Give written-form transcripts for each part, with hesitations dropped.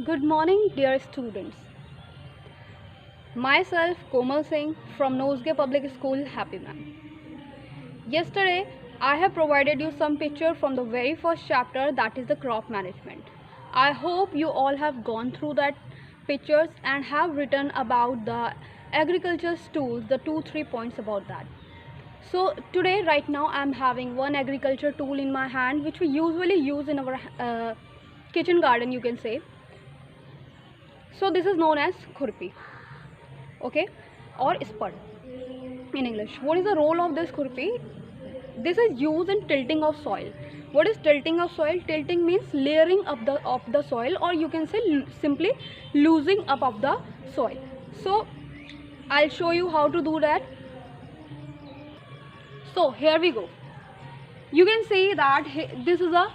Good morning, dear students. Myself, Komal Singh from Nosegay Public School, Happy Man. Yesterday, I have provided you some picture from the very first chapter, that is the crop management. I hope you all have gone through that pictures and have written about the agriculture tools, the 2-3 points about that. So today, right now, I am having one agriculture tool in my hand, which we usually use in our kitchen garden, you can say. So this is known as khurpi, okay, or spud in English. What is the role of this khurpi? This is used in tilting of soil. What is tilting of soil? Tilting means layering up of the soil, or you can say simply losing up of the soil. So I'll show you how to do that. So here we go. You can see that this is a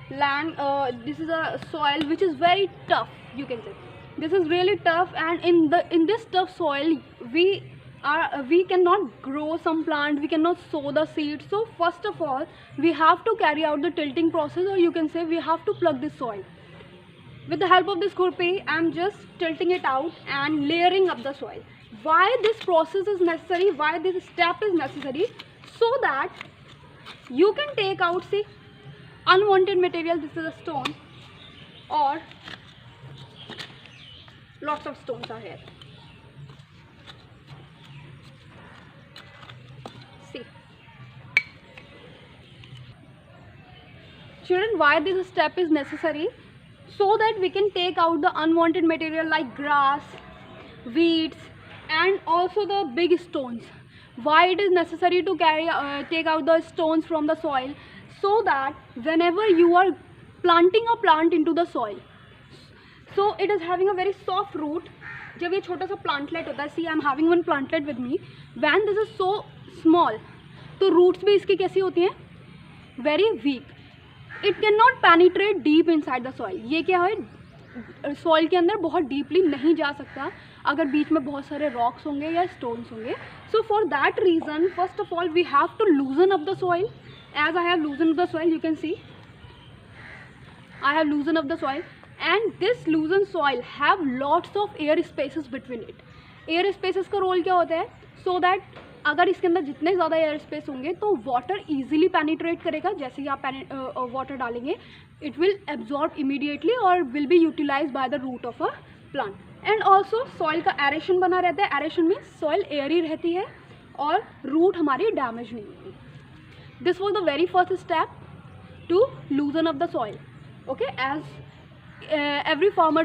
land, this is a soil which is very tough, you can say. This is really tough, and in this tough soil we cannot grow some plant, we cannot sow the seeds. So first of all we have to carry out the tilting process, or you can say we have to plug this soil. With the help of this khurpi, I am just tilting it out and layering up the soil. Why this process is necessary, why this step is necessary? So that you can take out, see, unwanted material. This is a stone, or lots of stones are here. See, children, why this step is necessary? So that we can take out the unwanted material like grass, weeds, and also the big stones. Why it is necessary to take out the stones from the soil? So that whenever you are planting a plant into the soil, so it is having a very soft root. जब ये छोटा सा plantlet होता है, see I am having one plantlet with me. When this is so small, तो roots भी इसकी कैसी होती हैं? Very weak. It cannot penetrate deep inside the soil. ये क्या है? Soil के अंदर बहुत deeply नहीं जा सकता अगर बीच में बहुत सारे rocks होंगे या stones होंगे. So for that reason, first of all we have to loosen up the soil. As I have loosened the soil, you can see I have loosened up the soil, and this loosened soil have lots of air spaces between it. Air spaces का role क्या होता है? So that अगर इसके अंदर जितने ज़्यादा air space होंगे तो वाटर इजीली पेनिट्रेट करेगा. जैसे ही आप वाटर डालेंगे, इट विल एब्जॉर्ब इमीडिएटली और will be utilise by the root of a plant. And also soil का एरेशन बना रहता है. एरेशन मीन्स सॉइल एयरी रहती है और रूट हमारी डैमेज नहीं होती. This was the very first step to loosen up the soil. Okay, as every farmer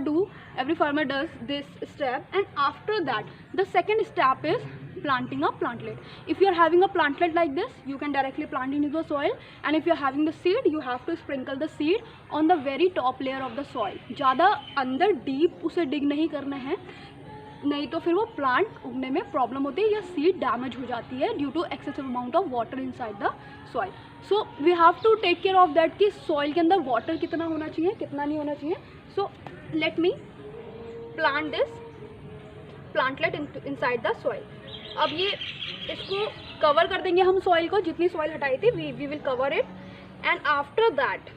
does this step. And after that the second step is planting a plantlet. If you are having a plantlet like this, you can directly plant into the soil, and if you are having the seed, you have to sprinkle the seed on the very top layer of the soil. ज़्यादा अंदर deep उसे डिग नहीं करना है, नहीं तो फिर वो प्लांट उगने में प्रॉब्लम होती है या सीड डैमेज हो जाती है due to excessive amount of water inside the soil. So we have to take care of that कि सॉइल के अंदर वाटर कितना होना चाहिए, कितना नहीं होना चाहिए. So let me plant this plantlet inside the soil. अब ये इसको कवर कर देंगे हम सॉइल को, जितनी सॉइल हटाई थी we will cover it. And after that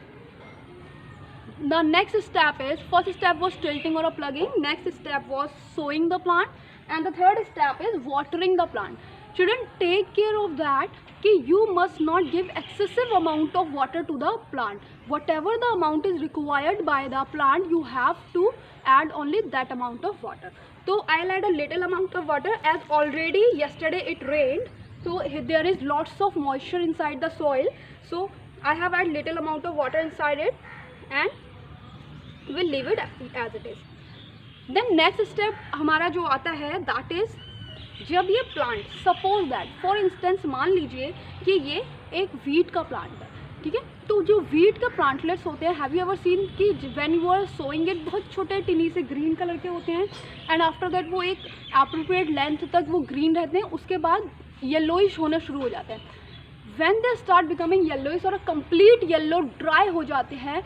the next step is, first step was tilting or a plugging, next step was sowing the plant, and the third step is watering the plant. Children, take care of that कि you must not give excessive amount of water to the plant. Whatever the amount is required by the plant, you have to add only that amount of water. So I'll add a little amount of water, as already yesterday it rained, so there is lots of moisture inside the soil. So I have added little amount of water inside it and we'll leave it as it is. Then next step हमारा जो आता है, that is जब ये plant, suppose that for instance मान लीजिए कि ये एक वीट का प्लांट है, ठीक है. तो जो वीट का प्लांटलेट्स होते हैं, हैव यू एवर सीन कि when you are sowing it, बहुत छोटे टिनी से ग्रीन कलर के होते हैं, एंड आफ्टर दैट वो एक एप्रोप्रिएट लेंथ तक वो ग्रीन रहते हैं, उसके बाद येलोइश होना शुरू हो जाते हैं. when they start becoming yellowish और complete yellow dry हो जाते हैं,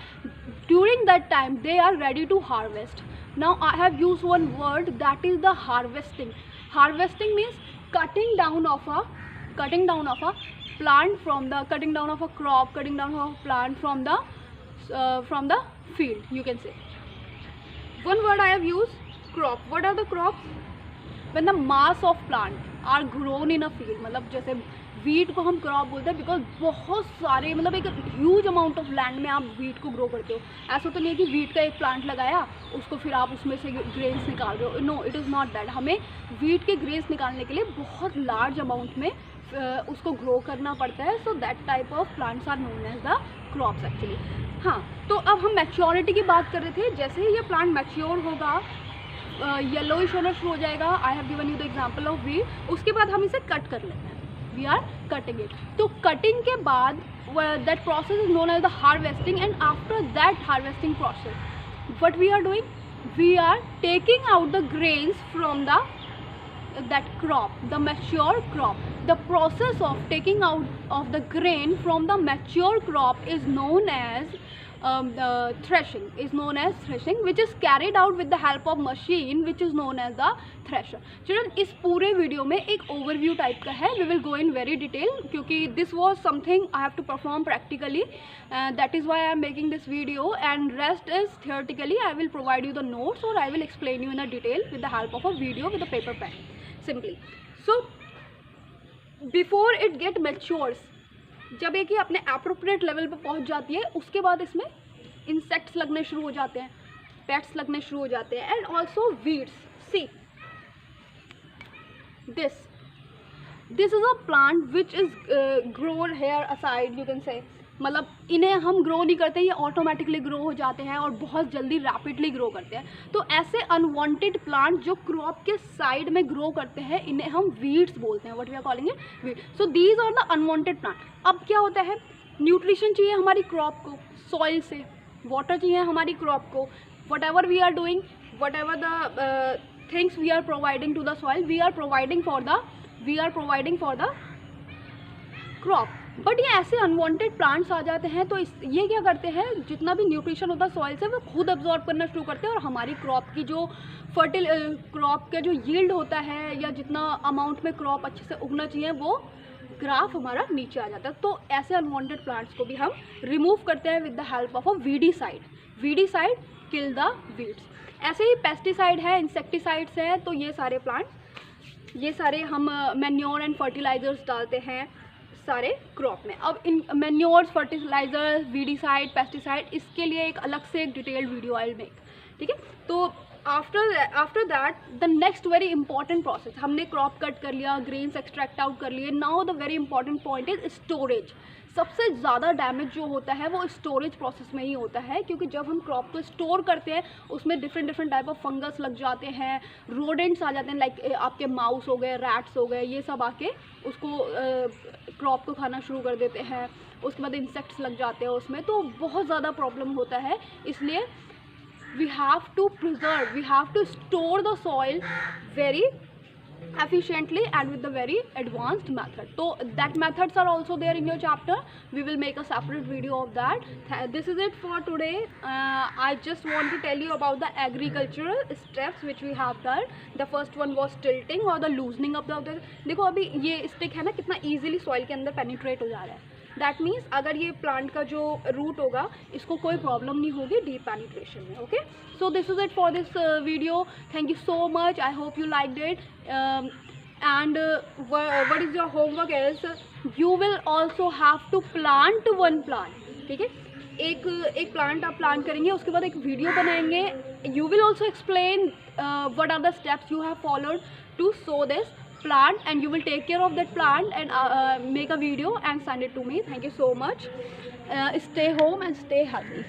during that time they are ready to harvest. Now I have used one word, that is the harvesting. Harvesting means cutting down of a plant from the, cutting down of a crop, cutting down of a plant from the field, you can say. one word I have used, crop. What are the crops? When the mass of plant are grown in a field, मतलब जैसे wheat को हम crop बोलते हैं because बहुत सारे मतलब एक ह्यूज अमाउंट ऑफ लैंड में आप वीट को ग्रो करते हो. ऐसा तो नहीं है कि वीट का एक प्लांट लगाया उसको फिर आप उसमें से ग्रेन्स निकाल रहे हो. No, it is not that. हमें वीट के ग्रेन्स निकालने के लिए बहुत लार्ज अमाउंट में उसको ग्रो करना पड़ता है. So that type of plants are known as the crops actually. हाँ, तो अब हम मैच्योरिटी की बात कर रहे थे. जैसे ही ये प्लांट मैच्योर होगा, येलोइश होना शुरू हो जाएगा. I have given you the example of wheat. उसके बाद हम इसे कट कर लेते हैं. We are cutting it. तो कटिंग के बाद that process is known as the harvesting. And after that harvesting process what we are doing, we are taking out the grains from the that crop, the mature crop. The process of taking out of the grain from the mature crop is known as threshing, which is carried out with the help of machine which is known as the thresher. Children, इस पूरे video में एक overview type का है. we will go in very detail क्योंकि this was something I have to perform practically. That is why I am making this video, and rest is theoretically. I will provide you the notes or I will explain you in a detail with the help of a video with a paper pen simply. So before it get matures, जब एक ही अपने appropriate level पे पहुंच जाती है, उसके बाद इसमें इंसेक्ट्स लगने शुरू हो जाते हैं, पेट्स लगने शुरू हो जाते हैं, and also weeds. See this is a plant which is grown here aside, you can say. मतलब इन्हें हम ग्रो नहीं करते, ये ऑटोमेटिकली ग्रो हो जाते हैं और बहुत जल्दी रैपिडली ग्रो करते हैं. तो ऐसे अनवांटेड प्लांट जो क्रॉप के साइड में ग्रो करते हैं, इन्हें हम वीड्स बोलते हैं. What we are calling it, weed. So these are the unwanted plant. अब क्या होता है, न्यूट्रिशन चाहिए हमारी क्रॉप को सॉइल से, वाटर चाहिए हमारी क्रॉप को. Whatever we are doing, whatever the things we are providing to the soil, we are providing for the crop. But ये ऐसे अनवांटेड प्लांट्स आ जाते हैं, तो ये क्या करते हैं, जितना भी न्यूट्रिशन होता है सॉइल से वो खुद अब्जॉर्ब करना शुरू करते हैं, और हमारी क्रॉप की जो क्रॉप का जो यील्ड होता है, या जितना अमाउंट में क्रॉप अच्छे से उगना चाहिए, वो ग्राफ हमारा नीचे आ जाता है. तो ऐसे अनवांटेड प्लांट्स को भी हम रिमूव करते हैं with the help of a weedicide. Weedicide kill the weeds. ऐसे ही पेस्टिसाइड है, इंसेक्टिसाइड्स है. तो ये सारे प्लांट्स, ये सारे हम मैन्योर एंड फर्टिलाइजर्स डालते हैं सारे क्रॉप में. अब इन मैन्योर्स, फर्टिलाइजर्स, वीडीसाइड, पेस्टिसाइड, इसके लिए एक अलग से एक detailed video I will make. ठीक है. तो after that the next very important process, हमने क्रॉप कट कर लिया, ग्रेन्स एक्सट्रैक्ट आउट कर लिए. Now the very important point is storage. सबसे ज़्यादा डैमेज जो होता है वो स्टोरेज प्रोसेस में ही होता है, क्योंकि जब हम क्रॉप को स्टोर करते हैं उसमें डिफरेंट टाइप ऑफ फंगस लग जाते हैं, रोडेंट्स आ जाते हैं, लाइक आपके माउस हो गए, रैट्स हो गए, ये सब आके उसको क्रॉप को खाना शुरू कर देते हैं. उसके बाद इंसेक्ट्स लग जाते हैं उसमें, तो बहुत ज़्यादा प्रॉब्लम होता है. इसलिए we have to preserve, we have to store the soil very efficiently and with the very advanced method. So that methods are also there in your chapter. We will make a separate video of that. This is it for today. I just want to tell you about the agricultural steps which we have done. The first one was tilting or the loosening of the. देखो अभी ये stick है ना, कितना easily soil के अंदर penetrate हो जा रहा है. दैट मीन्स अगर ये प्लांट का जो रूट होगा, इसको कोई प्रॉब्लम नहीं होगी डीप पेनिट्रेशन में. Okay, so this is it for this video. Thank you so much. I hope you liked it. And what is your homework is, you will also have to plant one plant. ठीक है, एक plant आप plant करेंगे, उसके बाद एक video बनाएंगे. You will also explain what are the steps you have followed to sow this plant, and you will take care of that plant and make a video and send it to me. Thank you so much. Stay home and stay healthy.